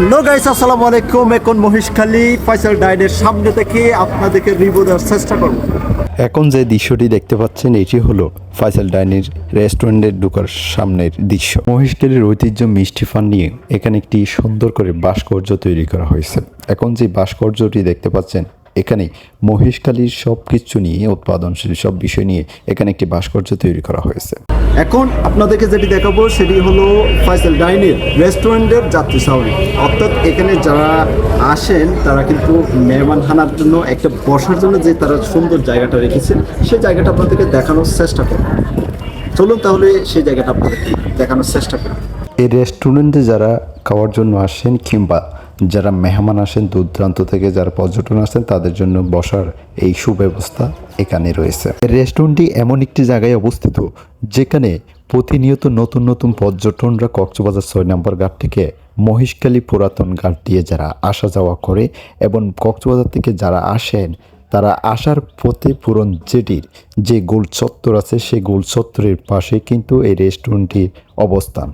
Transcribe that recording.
Hello guys, আসসালামু আলাইকুম। এখন মহেশখালী ফয়সাল ডাইনের সামনে থেকে আপনাদেরকে রিভিউ দেওয়ার চেষ্টা করব। এখন যে দৃশ্যটি দেখতে পাচ্ছেন এটি হলো ফয়সাল ডাইনের রেস্টুরেন্টের ঢোকার সামনের দৃশ্য। মহেশখালীর ঐতিহ্য মিষ্টি পান নিয়ে এখানে একটি সুন্দর করে ভাস্কর্য তৈরি করা হয়েছে। এখন যে ভাস্কর্যটি দেখতে পাচ্ছেন এখানে মহেশখালীর সব কিছু নিয়ে, উৎপাদনশীল সব বিষয় নিয়ে এখানে একটি ভাস্কর্য তৈরি করা হয়েছে। এখন আপনাদেরকে যেটি দেখাবো সেটি হলো ফয়সাল ডাইনের রেস্টুরেন্টের যাত্রী ছাউনি। অর্থাৎ এখানে যারা আসেন তারা কিন্তু মেহমান খানার জন্য একটা বসার জন্য যে তারা সুন্দর জায়গাটা রেখেছেন, সেই জায়গাটা আপনাদেরকে দেখানোর চেষ্টা করুন। চলুন তাহলে সেই জায়গাটা আপনাদেরকে দেখানোর চেষ্টা করুন। এই রেস্টুরেন্টে যারা খাওয়ার জন্য আসেন কিংবা যারা মেহমান আসেন দূর দূরান্ত থেকে, যারা পর্যটন আসেন তাদের জন্য বসার এই সুব্যবস্থা এখানে রয়েছে। রেস্টুরেন্টটি এমন একটি জায়গায় অবস্থিত যেখানে প্রতিনিয়ত নতুন নতুন পর্যটনরা কক্সবাজার 6 নম্বর ঘাট থেকে মহেশখালী পুরাতন ঘাট দিয়ে যারা আসা যাওয়া করে এবং কক্সবাজার থেকে যারা আসেন তারা আসার পথে পুরন জেটির যে গোল চত্বর আছে সেই গোল চত্বরের পাশে কিন্তু এই রেস্টুরেন্টটির অবস্থান।